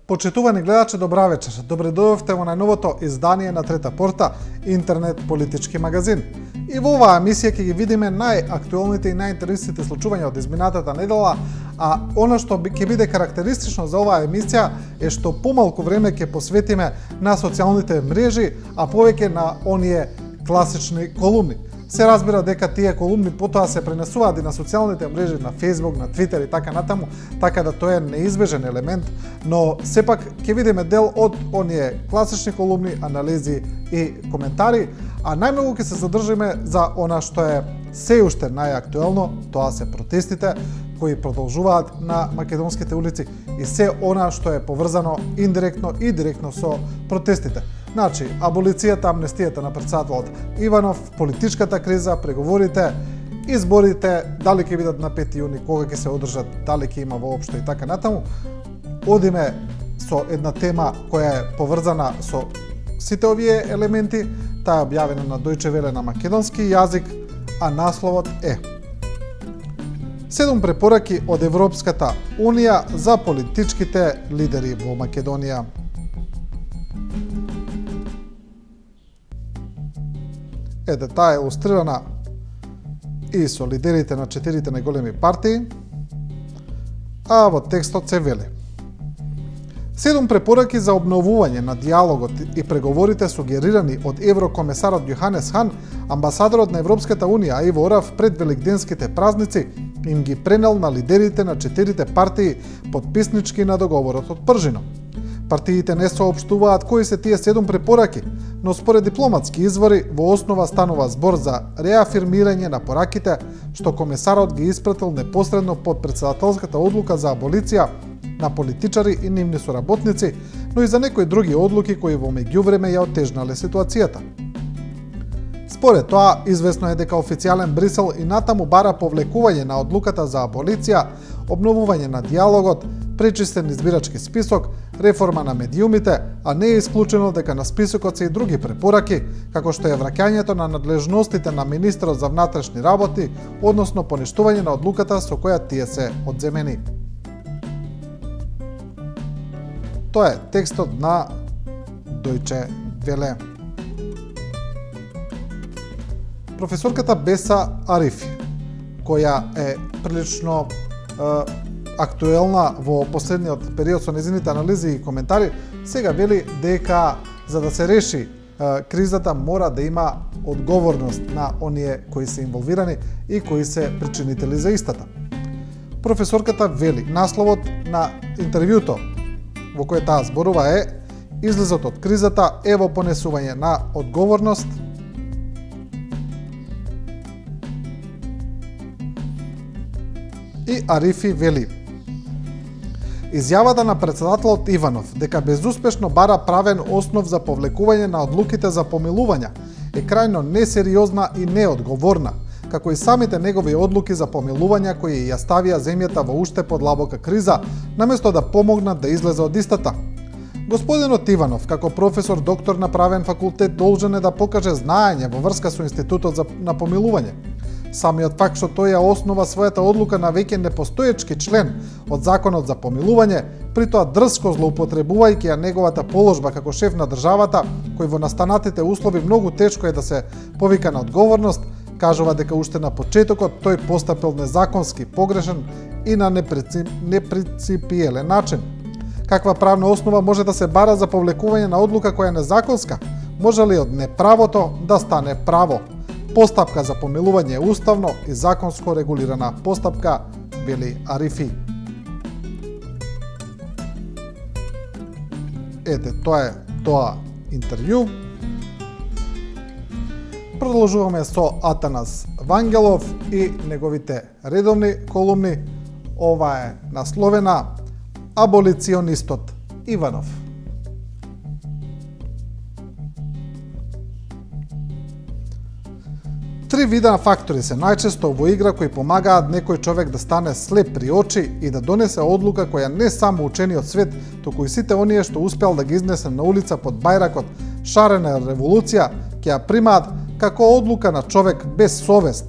Почитувани гледачи, добра вечер. Добре дојдовте во најновото издание на Трета порта, интернет политички магазин. И во оваа емисија ќе ги видиме најактуелните и најинтересните случувања од изминатата недела, а она што ќе биде карактеристично за оваа емисија е што помалку време ќе посветиме на социјалните мрежи, а повеќе на оние класични колумни. Се разбира дека тие колумни потоа се пренесуваат и на социјалните мрежи, на Facebook, на Twitter и така натаму, така да тоа е неизбежен елемент, но сепак ќе видиме дел од оние класични колумни, анализи и коментари, а најмногу ќе се задржиме за она што е се уште најактуелно, тоа се протестите кои продолжуваат на македонските улици и се она што е поврзано индиректно и директно со протестите. Значи, аболицијата, амнестијата на претседателот Иванов, политичката криза, преговорите, изборите, дали ќе бидат на 5 јуни, кога ќе се одржат, дали ќе има воопшто и така натаму. Одиме со една тема која е поврзана со сите овие елементи, таа е објавена на Deutsche Welle на македонски јазик, а насловот е 7 препораки од Европската Унија за политичките лидери во Македонија. Ете, таа е илустрирана и со лидерите на 4 најголеми партии, а во текстот се вели: 7 препораки за обновување на диалогот и преговорите сугерирани од еврокомесарот Јоханес Хан, амбасадорот на Европската Унија Иво Орав пред великденските празници им ги пренел на лидерите на 4 партии потписнички на договорот од Пржино. Партиите не соопштуваат кои се тие 7 препораки, но според дипломатски извори во основа станува збор за реафирмирање на пораките што комесарот ги испратил непосредно под претседателската одлука за аболиција на политичари и нивни соработници, но и за некои други одлуки кои во меѓувреме ја отежнале ситуацијата. Според тоа, известно е дека официјален Брисел и натаму бара повлекување на одлуката за аболиција, обновување на диалогот, пречистен избирачки список, реформа на медиумите, а не е исклучено дека на списокот се и други препораки, како што е враќањето на надлежностите на министерот за внатрешни работи, односно поништување на одлуката со која тие се одземени. Тоа е текстот на Deutsche Welle. Професорката Беса Арифи, која е прилично актуелна во последниот период со незините анализи и коментари, сега вели дека за да се реши кризата мора да има одговорност на оние кои се инволвирани и кои се причинители за истата. Професорката вели, насловот на интервјуто во кое таа зборува е: излезот од кризата е во понесување на одговорност и Арифи вели: изјавата на претседателот Иванов дека безуспешно бара правен основ за повлекување на одлуките за помилување е крајно несериозна и неодговорна, како и самите негови одлуки за помилување кои ја ставија земјата во уште подлабока криза, наместо да помогнат да излезе од истата. Господинот Иванов, како професор доктор на правен факултет, должен е да покаже знаење во врска со институтот на помилување. Самиот факт што тој ја основа својата одлука на веќе непостоечки член од Законот за помилување, притоа дрско злоупотребувајќи ја неговата положба како шеф на државата, кој во настанатите услови многу тешко е да се повика на одговорност, кажува дека уште на почетокот тој постапил незаконски, погрешен и на непринципиелен начин. Каква правна основа може да се бара за повлекување на одлука која е незаконска? Може ли од неправото да стане право? Постапка за помилување е уставно и законско регулирана постапка, вели Арифи. Ете, тоа е тоа интервју. Продолжуваме со Атанас Вангелов и неговите редовни колумни. Ова е насловена Аболиционистот Иванов. Три вида фактори се најчесто во игра кои помагаат некој човек да стане слеп при очи и да донесе одлука која не само учениот свет, туку и сите оние што успеал да ги изнесе на улица под бајракот шарена револуција, ќе ја примаат како одлука на човек без совест,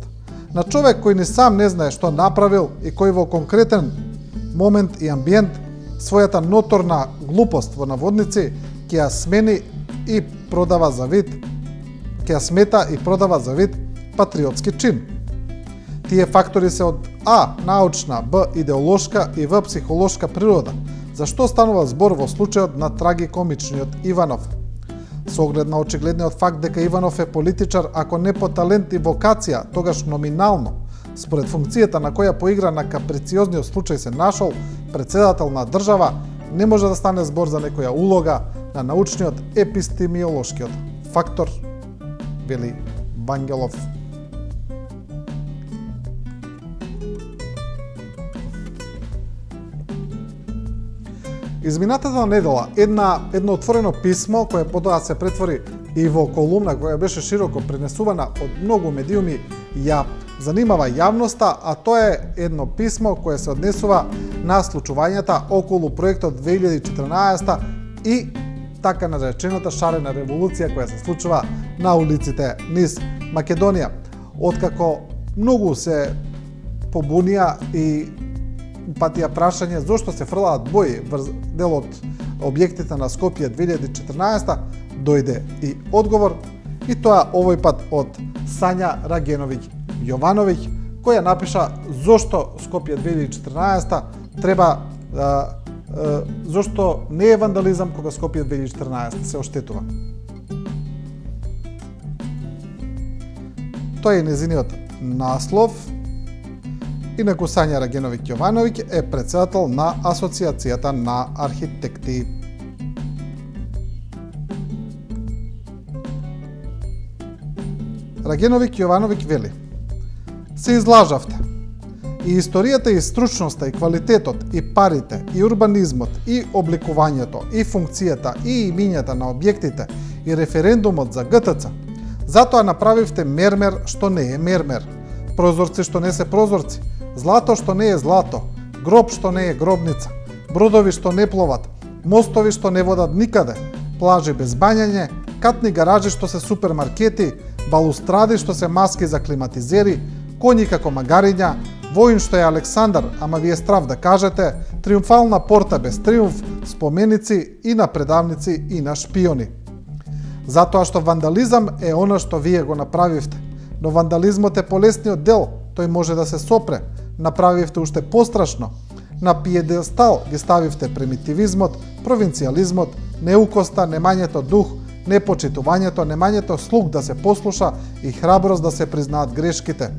на човек кој ни сам не знае што направил и кој во конкретен момент и амбиент својата ноторна глупост во наводници ќе ја смени и продава за вид, ќе ја смета и продава за вид патриотски чин. Тие фактори се од А. научна, Б. идеолошка и В. психолошка природа. Зашто станува збор во случајот на трагикомичниот Иванов? Со оглед на очигледниот факт дека Иванов е политичар, ако не по талент и вокација, тогаш номинално, според функцијата на која поигра на каприциозниот случај се нашол председател на држава, не може да стане збор за некоја улога на научниот епистемиолошкиот фактор, вели Вангелов. Изминатата недела едно отворено писмо кое потоа се претвори и во колумна која беше широко пренесувана од многу медиуми ја занимава јавноста, а тоа е едно писмо кое се однесува на случувањата околу проектот 2014 и така наречената шарена револуција која се случува на улиците низ Македонија. Откако многу се побунија и патија прашање зошто се фрлаат бои врз дел од објектите на Скопје 2014, дојде и одговор, и тоа овој пат од Сања Рагеновиќ Јовановиќ, која напиша зошто Скопје 2014 треба зошто не е вандализам кога Скопје 2014 се оштетува. Тоа е незиниот наслов. Инаку Сања Рагеновиќ Јовановиќ е председател на Асоциацијата на архитекти. Рагеновиќ Јовановиќ вели: се излажавте. И историјата, и стручноста, и квалитетот, и парите, и урбанизмот, и обликувањето, и функцијата, и имињата на објектите, и референдумот за ГТЦ. Затоа направивте мермер што не е мермер, прозорци што не се прозорци, злато што не е злато, гроб што не е гробница, бродови што не пловат, мостови што не водат никаде, плажи без бањање, катни гаражи што се супермаркети, балустради што се маски за климатизери, коњи како магариња, воин што е Александар, ама ви е страв да кажете, триумфална порта без триумф, споменици и на предавници и на шпиони. Затоа што вандализам е она што вие го направивте, но вандализмот е полесниот дел, тој може да се сопре, направивте уште пострашно. На пиедестал ги ставивте примитивизмот, провинцијализмот, неукоста, немањето дух, непочитувањето, немањето слух да се послуша и храброст да се признаат грешките.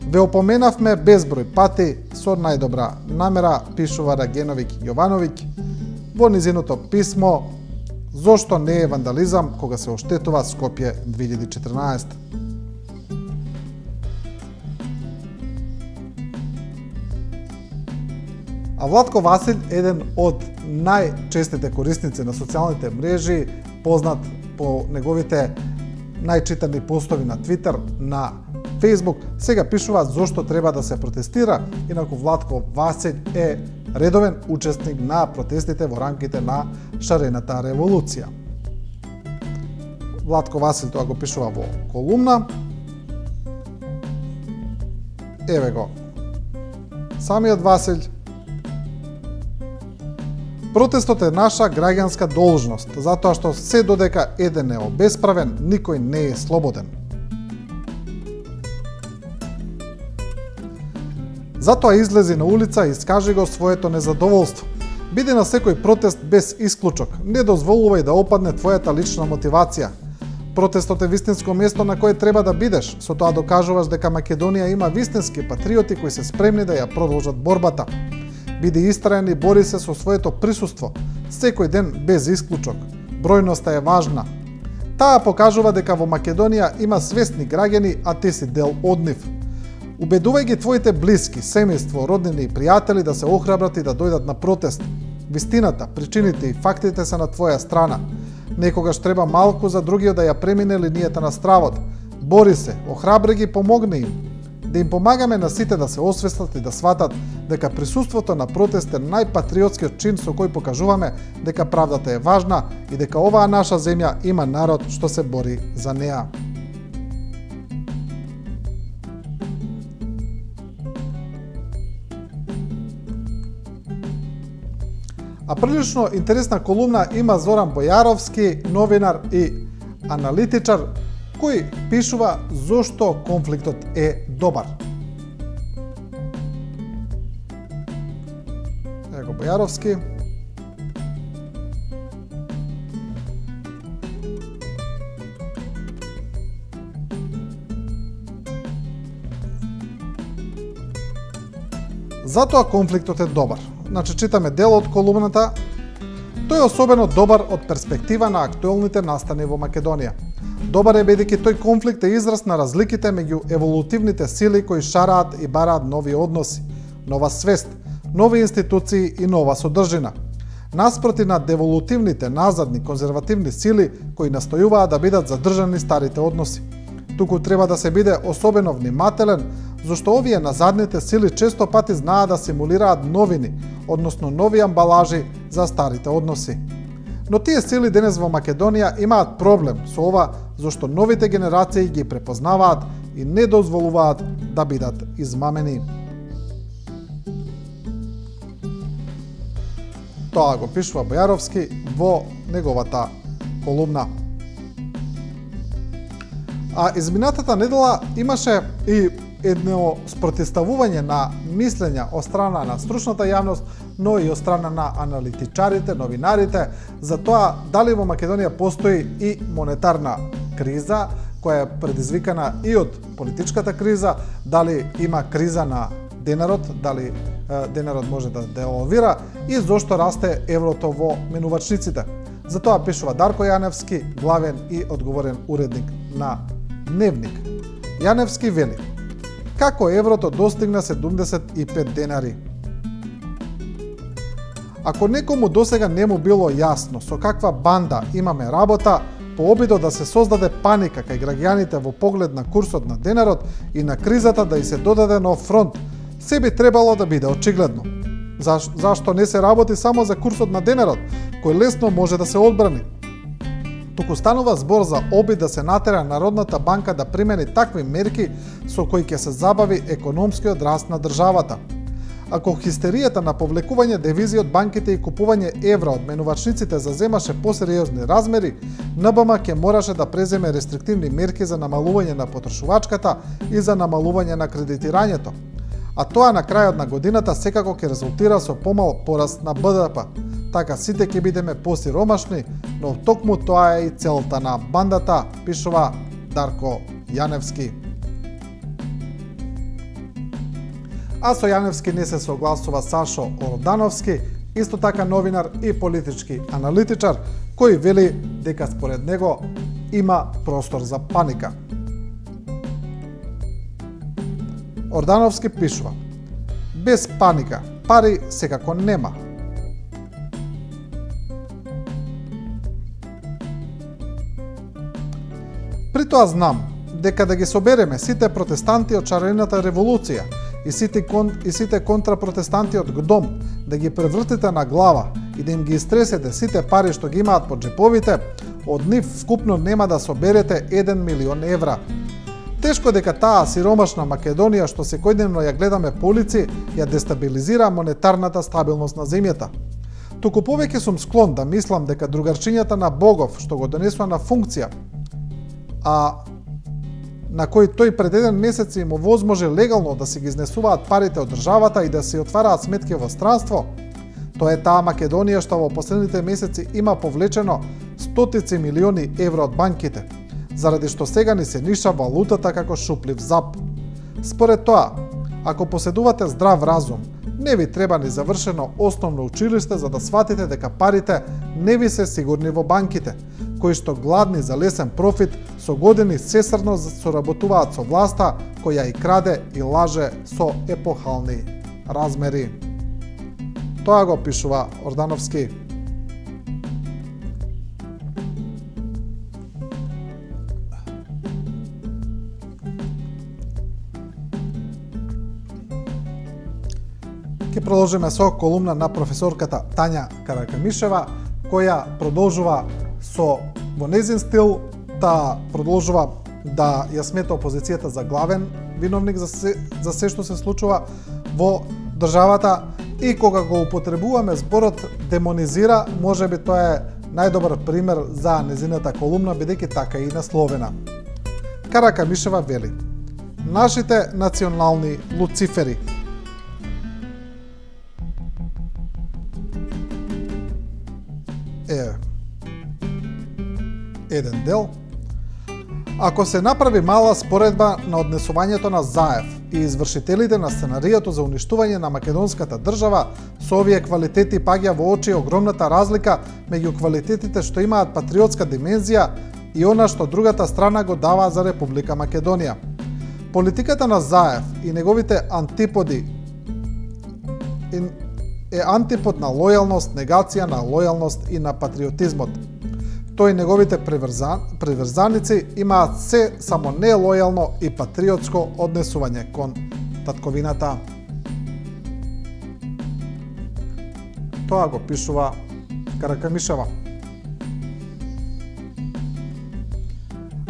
Ве опоменавме безброј пати, со најдобра намера, пишува Рагеновиќ Јовановиќ во низиното писмо зошто не е вандализам кога се оштетува Скопје 2014. А Владко Васил, еден од најчестите корисници на социјалните мрежи, познат по неговите најчитани постови на Твитер, на Фейсбук, сега пишува зошто треба да се протестира, инаку Владко Васил е редовен учесник на протестите во рамките на шарената револуција. Владко Васил тоа го пишува во колумна. Еве го самиот Васил. Протестот е наша граѓанска должност, затоа што се додека еден е обесправен, никој не е слободен. Затоа излези на улица и искажи го своето незадоволство. Биди на секој протест без исклучок, не дозволувај да опадне твојата лична мотивација. Протестот е вистинско место на кое треба да бидеш, со тоа докажуваш дека Македонија има вистински патриоти кои се спремни да ја продолжат борбата. Биди истраен и бори се со своето присуство, секој ден без исклучок. Бројноста е важна. Таа покажува дека во Македонија има свесни граѓани, а ти си дел од нив. Убедувај ги твоите блиски, семејство, роднини и пријатели да се охрабрат и да дојдат на протест. Вистината, причините и фактите се на твоја страна. Некогаш треба малку за другиот да ја премине линијата на стравот. Бори се, охрабри ги, помогни им. Да им помагаме на сите да се освестат и да сватат дека присуството на протест е најпатриотскиот чин со кој покажуваме дека правдата е важна и дека оваа наша земја има народ што се бори за неа. А прилично интересна колумна има Зоран Бојаровски, новинар и аналитичар, кој пишува зошто конфликтот е добар. Его Бојаровски. Затоа конфликтот е добар. Значи, читаме дел од колумната. Тој е особено добар од перспектива на актуелните настани во Македонија. Добар е бидејќи тој конфликт е израз на разликите меѓу еволутивните сили кои шараат и бараат нови односи, нова свест, нови институции и нова содржина. Наспроти на деволутивните, назадни, конзервативни сили кои настојуваат да бидат задржани старите односи. Туку треба да се биде особено внимателен, зашто овие назадните сили често пати знаат да симулираат новини, односно нови амбалажи за старите односи. Но тие сили денес во Македонија имаат проблем со ова, зашто новите генерации ги препознаваат и не дозволуваат да бидат измамени. Тоа го пишува Бојаровски во неговата колумна. А изминатата недела имаше и едно спротивставување на мислења од страна на стручната јавност, но и од страна на аналитичарите, новинарите, за тоа дали во Македонија постои и монетарна криза, која е предизвикана и од политичката криза, дали има криза на денарот, дали денарот може да девалвира и зошто расте еврото во минувачниците. За тоа пишува Дарко Јаневски, главен и одговорен уредник на Дневник. Јаневски вели: како еврото достигна 75 денари? Ако некому досега не му било јасно со каква банда имаме работа, по обидот да се создаде паника кај граѓаните во поглед на курсот на денарот и на кризата да и се додаде нов фронт, се би требало да биде очигледно. Зашто не се работи само за курсот на денарот, кој лесно може да се одбрани? Туку станува збор за обид да се натера Народната банка да примени такви мерки со кои ќе се забави економскиот раст на државата. Ако хистеријата на повлекување девизи од банките и купување евра од менувачниците заземаше посериозни размери, НБМ ќе мораше да преземе рестриктивни мерки за намалување на потрошувачката и за намалување на кредитирањето. А тоа на крајот на годината секако ќе резултира со помал пораст на БДП. Така сите ќе бидеме посиромашни, но токму тоа е и целта на бандата, пишува Дарко Јаневски. А со Јаневски не се согласува Сашо Ордановски, исто така новинар и политички аналитичар, кој вели дека според него има простор за паника. Ордановски пишува: без паника, пари секако нема. При тоа знам дека да ги собереме сите протестанти од Шарената револуција и сите контрапротестанти од ГДОМ, да ги превртите на глава и да им ги истресете сите пари што ги имаат под джеповите, од нив вкупно нема да соберете 1 милион евра. Тешко дека таа сиромашна Македонија што секојдневно ја гледаме по улици, ја дестабилизира монетарната стабилност на земјата. Туку повеќе сум склон да мислам дека другарчињата на Богов што го донесува на функција, а на кој тој пред еден месец им овозможи легално да си ги изнесуваат парите од државата и да си отвараат сметки во странство, тоа е таа Македонија што во последните месеци има повлечено стотици милиони евро од банките, заради што сега ни се ниша валутата како шуплив зап. Според тоа, ако поседувате здрав разум, не ви треба ни завршено основно училиште за да сватите дека парите не ви се сигурни во банките, кои што гладни за лесен профит со години сесрно соработуваат со власта која и краде и лаже со епохални размери. Тоа го пишува Ордановски. Ке продолжиме со колумна на професорката Тања Каракамишева, која продолжува во незин стил, продолжува да ја смета опозицијата за главен виновник за се што се случува во државата И кога го употребуваме зборот демонизира, можеби тоа е најдобар пример за незината колумна, бидејќи така и насловена. Каракамишева вели: нашите национални луцифери. Еден дел. Ако се направи мала споредба на однесувањето на Заев и извршителите на сценаријето за уништување на македонската држава, со овие квалитети паѓа во очи огромната разлика меѓу квалитетите што имаат патриотска димензија и она што другата страна го дава за Република Македонија. Политиката на Заев и неговите антиподи е антипод на лојалност, негација на лојалност и на патриотизмот. Тој и неговите приврзаници имаат се само нелојално и патриотско однесување кон татковината. Тоа го пишува Каракамишева.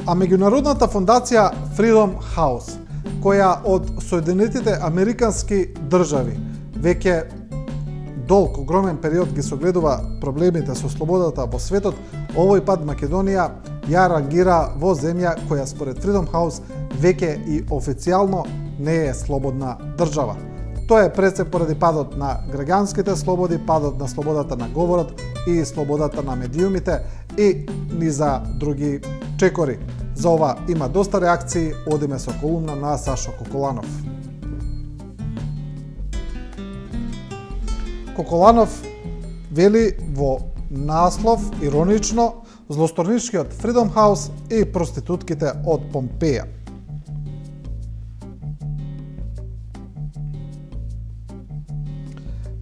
А меѓународната фондација Freedom House, која од Соединетите Американски држави веќе долг, огромен период ги согледува проблемите со слободата во светот, овој пат Македонија ја рангира во земја која според Freedom House веќе и официјално не е слободна држава. Тоа е пред се поради падот на граѓанските слободи, падот на слободата на говорот и слободата на медиумите и низа други чекори. За ова има доста реакции, одиме со колумна на Сашо Коколанов. Коколанов вели во наслов иронично злосторничкиот Freedom House и проститутките од Помпеја.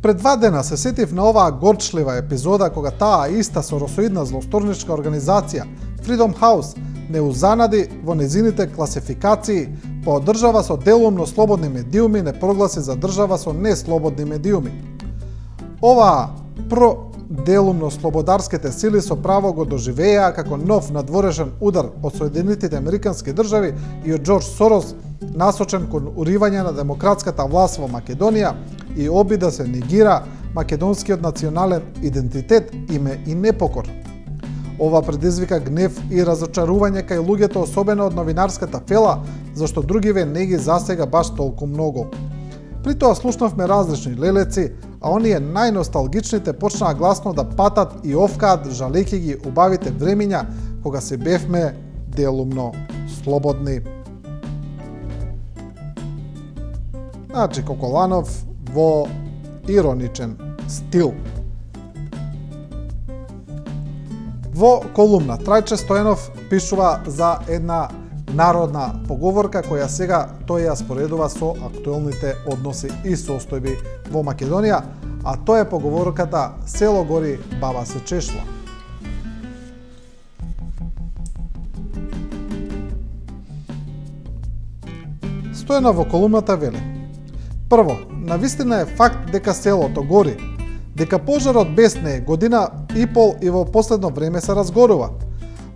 Пред 2 дена се сетив на оваа горчлива епизода кога таа иста соросоидна злосторничка организација Freedom House не узанади во незините класификации по држава со делумно слободни медиуми не прогласи за држава со неслободни медиуми. Оваа проделумно слободарските сили со право го доживеа како нов надворешен удар од Соединетите Американски држави и од Џорџ Сорос, насочен кон уривање на демократската власт во Македонија и обид да се негира македонскиот национален идентитет, име и непокор. Ова предизвика гнев и разочарување кај луѓето, особено од новинарската фела, зашто другиве не ги засега баш толку многу. При тоа слушнавме различни лелеци, а оние најносталгичните почнаа гласно да патат и овкаат, жалејќи ги убавите времиња кога се бевме делумно слободни. Значи, Коколанов во ироничен стил. Во колумна Трајче Стојанов пишува за една народна поговорка која сега тој ја споредува со актуелните односи и состојби во Македонија, а тоа е поговорката "Село гори, баба се чешла". Стојанов во колумната вели: прво, навистина е факт дека селото гори, дека пожарот бесне година и пол и во последно време се разгорува.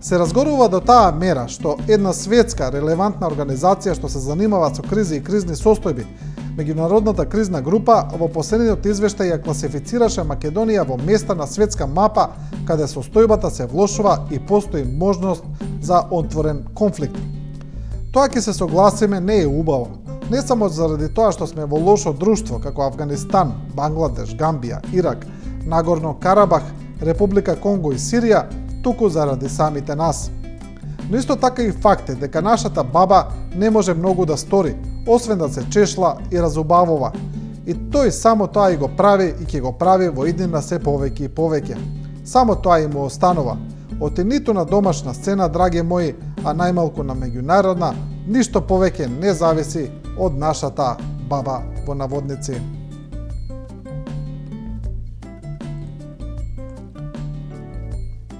Се разгорува до таа мера што една светска релевантна организација што се занимава со кризи и кризни состојби, Меѓународната кризна група, во последниот извештај ја класифицираше Македонија во места на светска мапа каде состојбата се влошува и постои можност за отворен конфликт. Тоа ќе се согласиме не е убаво, не само заради тоа што сме во лошо друштво како Авганистан, Бангладеш, Гамбија, Ирак, Нагорно Карабах, Република Конго и Сирија, туку заради самите нас. Но исто така и факт е дека нашата баба не може многу да стори, освен да се чешла и разубавува. И тој само тоа и го прави и ќе го прави во иднина се повеќе и повеќе. Само тоа и му останува. Оти ниту на домашна сцена, драги мои, а најмалку на меѓународна, ништо повеќе не зависи од нашата баба во наводници.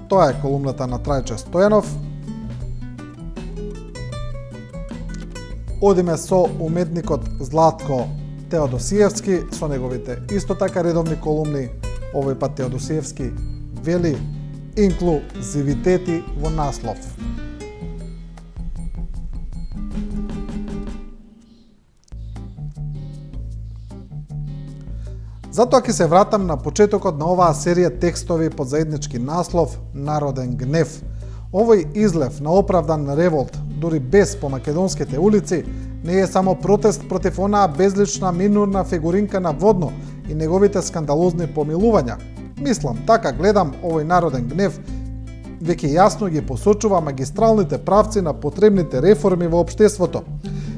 Тоа е колумната на Трајче Стојанов. Одиме со уметникот Златко Теодосиевски, со неговите исто така редовни колумни. Овој пат Теодосиевски вели инклузивитети во наслов. Затоа ќе се вратам на почетокот на оваа серија текстови под заеднички наслов Народен гнев. Овој излев на оправдан револт, дури без по македонските улици, не е само протест против онаа безлична минорна фигуринка на Водно и неговите скандалозни помилувања. Мислам, така гледам овој народен гнев, веќе јасно ги посочува магистралните правци на потребните реформи во општеството.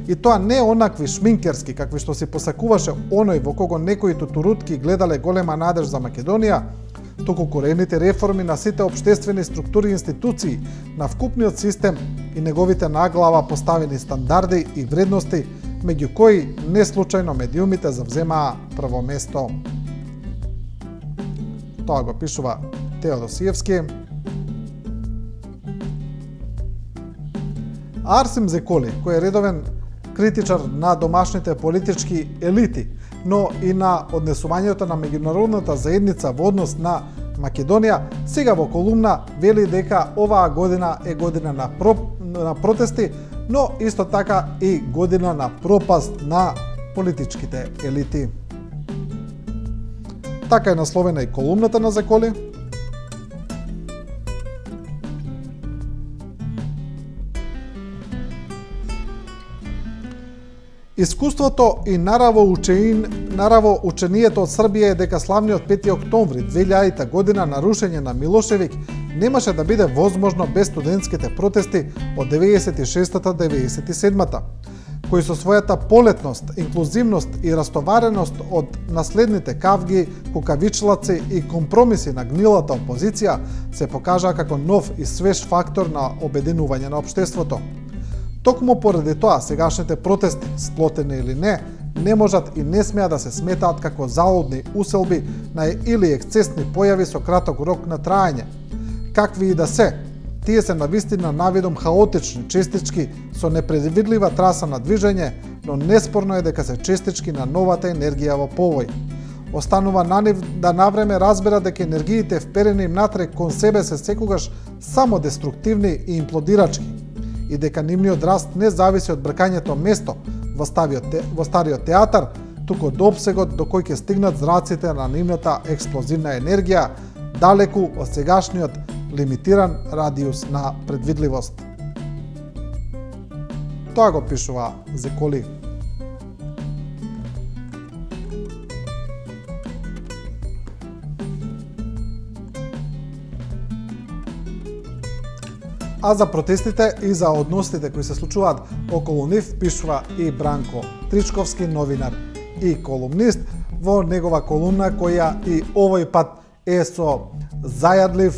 И тоа не онакви шминкерски, какви што си посакуваше оној во кого некои тутурутки гледале голема надеж за Македонија, туку корените реформи на сите општествени структури и институции, на вкупниот систем и неговите наглава поставени стандарди и вредности, меѓу кои не случајно медиумите завземаа прво место. Тоа го пишува Теодосиевски. Арсим Зеколи, кој е редовен критичар на домашните политички елити, но и на однесувањето на меѓународната заедница во однос на Македонија, сега во колумна вели дека оваа година е година на протести, но исто така и година на пропаст на политичките елити. Така е насловена и колумната на Зеколи. Искуството и нараво учението од Србија е дека славниот 5 октомври 2000 година нарушење на Милошевик немаше да биде возможно без студентските протести од 96-97-та, кои со својата полетност, инклузивност и растовареност од наследните кавги, кукавичлаци и компромиси на гнилата опозиција се покажаа како нов и свеж фактор на обединување на општеството. Токму поради тоа, сегашните протести, сплотени или не можат и не смеа да се сметаат како залудни уселби на или ексцесни појави со краток рок на траење. Какви и да се, тие се навистина навидом хаотични честички со непредвидлива траса на движење, но неспорно е дека се честички на новата енергија во повој. Останува на нив да навреме разбера дека енергиите вперени им натре кон себе се секогаш само деструктивни и имплодирачки, и дека нивниот раст не зависи од бркањето место во стариот театар, туку од опсегот до кој ќе стигнат зраците на нивната експлозивна енергија, далеку од сегашниот лимитиран радиус на предвидливост. Тоа го пишува Зеколи. А за протестите и за односите кои се случуваат околу нив пишува и Бранко Тричковски, новинар и колумнист, во негова колумна која и овој пат е со зајадлив,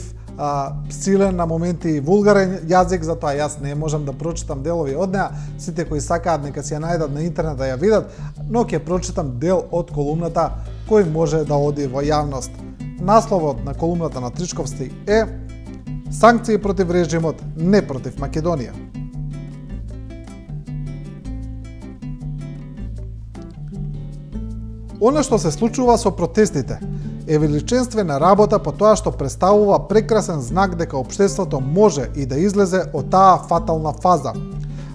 силен на моменти и вулгарен јазик, затоа јас не можам да прочитам делови од неа. Сите кои сакаат нека си ја најдат на интернет да ја видат, но ќе прочитам дел од колумната кој може да оди во јавност. Насловот на колумната на Тричковски е Санкции против режимот, не против Македонија. Она што се случува со протестите е величенствена работа по тоа што представува прекрасен знак дека општеството може и да излезе од таа фатална фаза.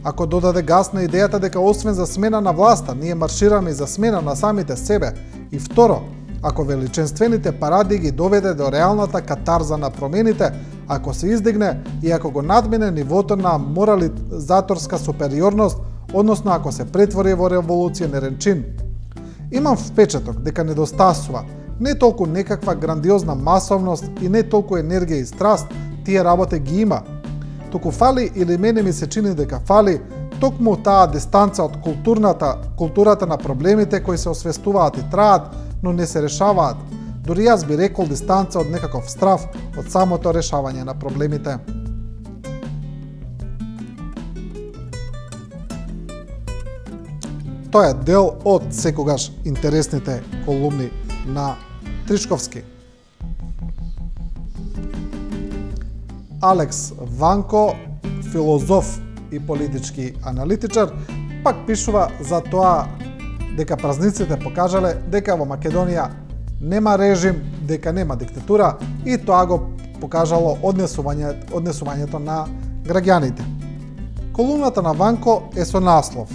Ако додаде гас на идејата дека освен за смена на власта, ние маршираме и за смена на самите себе, и второ, ако величенствените паради ги доведе до реалната катарза на промените, ако се издигне и ако го надмине нивото на морализаторска супериорност, односно ако се претвори во револуционерен чин. Имам впечаток дека недостасува не толку некаква грандиозна масовност и не толку енергија и страст, тие работи ги има. Туку фали, или мене ми се чини дека фали, токму таа дистанца од културата на проблемите кои се освестуваат и траат, но не се решаваат. Дури јас би рекол дистанца од некаков страв од самото решавање на проблемите. Тоа е дел од секогаш интересните колумни на Тричковски. Алекс Ванко, филозоф и политички аналитичар, пак пишува за тоа дека празниците покажале дека во Македонија нема режим, дека нема диктатура, и тоа го покажало однесувањето на граѓаните. Колумната на Ванко е со наслов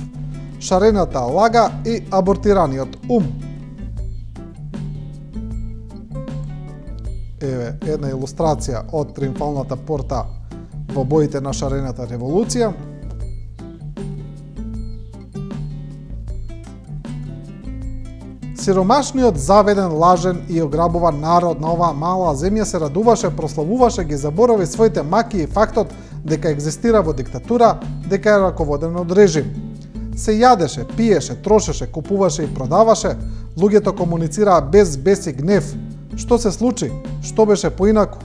Шарената лага и абортираниот ум. еве една илустрација од триумфалната порта во боите на шарената револуција. Сиромашниот, заведен, лажен и ограбуван народ на оваа мала земја се радуваше, прославуваше, ги заборави своите маки и фактот дека екзистира во диктатура, дека е раководен од режим. Се јадеше, пиеше, трошеше, купуваше и продаваше, луѓето комуницираа без бес и гнев. Што се случи? Што беше поинаку?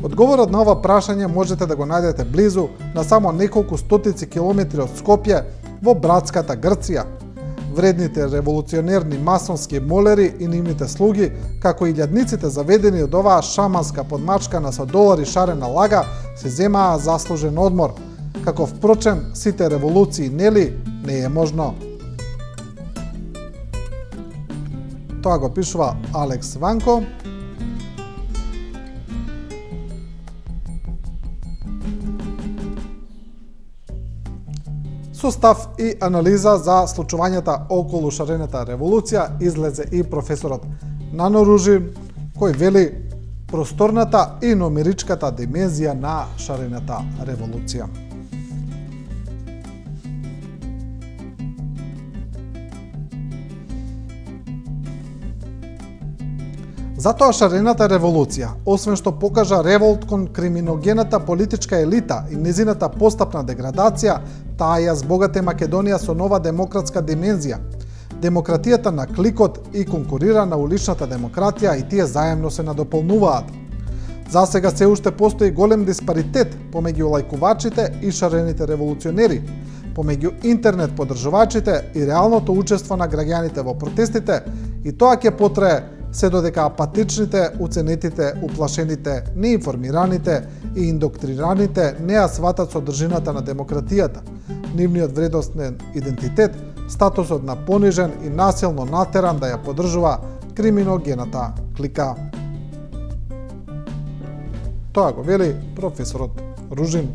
Одговорот на ова прашање можете да го најдете близу, на само неколку стотици километри од Скопје, во братската Грција. Вредните револуционерни масонски молери и нивните слуги, како и илјадниците заведени од оваа шаманска подмачкана со долари шарена лага, се земаа заслужен одмор. Како впрочем сите револуции, нели, не е можно. Тоа го пишува Алекс Ванко. Со став и анализа за случувањата околу шарената револуција излезе и професорот Нано Ружин, кој вели просторната и номеричката димензија на шарената револуција. Затоа шарената револуција, освен што покажа револт кон криминогената политичка елита и незината постапна деградација, таа ја збогате Македонија со нова демократска димензија. Демократијата на кликот и конкурира на уличната демократија и тие заемно се надополнуваат. Засега се уште постои голем диспаритет помеѓу лајкувачите и шарените револуционери, помеѓу интернет поддржувачите и реалното учество на граѓаните во протестите, и тоа ќе потрае се додека апатичните, уценетите, уплашените, неинформираните и индоктрираните не ја сватат содржината на демократијата, нивниот вредностен идентитет, статусот на понижен и насилно натеран да ја поддржува криминогената клика. Тоа го вели професорот Ружин.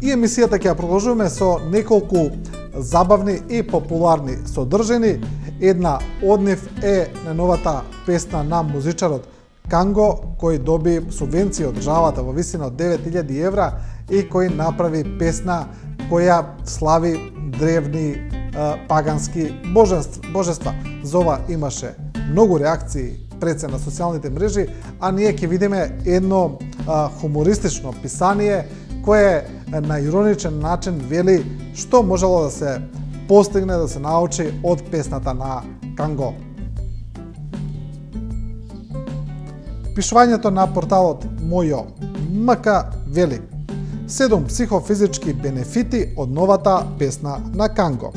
И емисијата ќе ја продолжуваме со неколку забавни и популарни содржини. Една од нив е на новата песна на музичарот Канго, кој доби субвенција од државата во висина од 9000 евра и кој направи песна која слави древни пагански божества. За ова имаше многу реакции пред се на социјалните мрежи, а ние ќе видиме едно хумористично писание кое на ироничен начин вели што можело да се постигне, да се научи од песната на Канго. Пишувањето на порталот Мојо МК вели 7 психофизички бенефити од новата песна на Канго.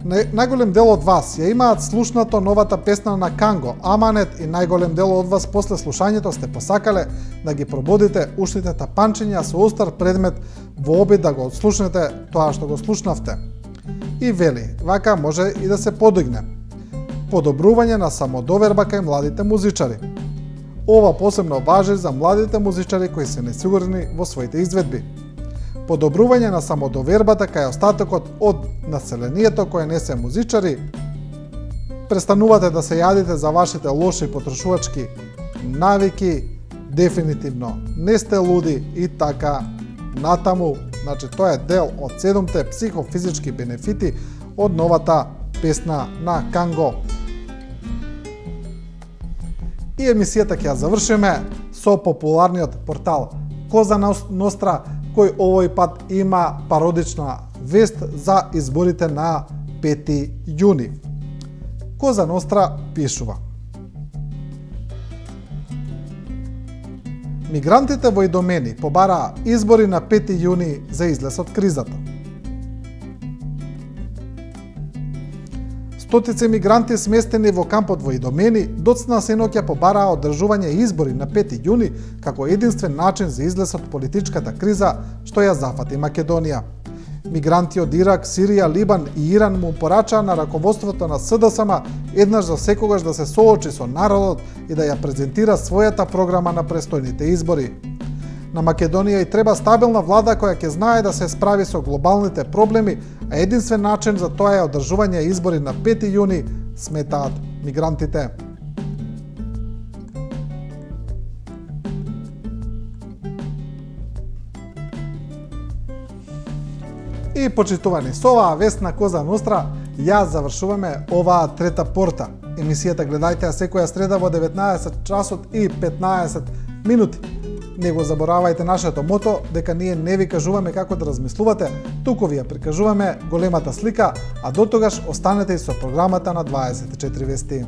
Најголем дел од вас ја имаат слушнато новата песна на Канго, Аманет, и најголем дел од вас после слушањето сте посакале да ги пробудите ушните тапанчиња со остар предмет во обид да го слушнете тоа што го слушнавте. И вели, вака може и да се подигне. Подобрување на самодоверба кај младите музичари. Ова посебно важи за младите музичари кои се несигурни во своите изведби. Подобрување на самодовербата кај остатокот од населението кои не се музичари. Престанувате да се јадите за вашите лоши потрошувачки навики, дефинитивно не сте луди и така натаму. Значи, тоа е дел од 7 психофизички бенефити од новата песна на Канго. И емисијата ќе ја завршиме со популарниот портал Коза Ностра, кој овој пат има пародична вест за изборите на 5 јуни. Коза Ностра пишува: Мигрантите во Идомени побараа избори на 5 јуни за излез од кризата. Стотици мигранти сместени во кампот во Идомени доцна сеноќа побараа одржување избори на 5 јуни како единствен начин за излез од политичката криза што ја зафати Македонија. Мигранти од Ирак, Сирија, Либан и Иран му порачаа на раководството на СДСМ еднаш за секогаш да се соочи со народот и да ја презентира својата програма на престојните избори. На Македонија и треба стабилна влада која ќе знае да се справи со глобалните проблеми, а единствен начин за тоа е одржување избори на 5 јуни, сметаат мигрантите. И почитувани, со оваа вест на Коза Ностра, јас завршуваме оваа трета порта. Емисијата гледајте ја секоја среда во 19 часот и 15 минути. Не го заборавајте нашето мото, дека ние не ви кажуваме како да размислувате, туку ви ја прикажуваме големата слика, а до тогаш останете и со програмата на 24 вести.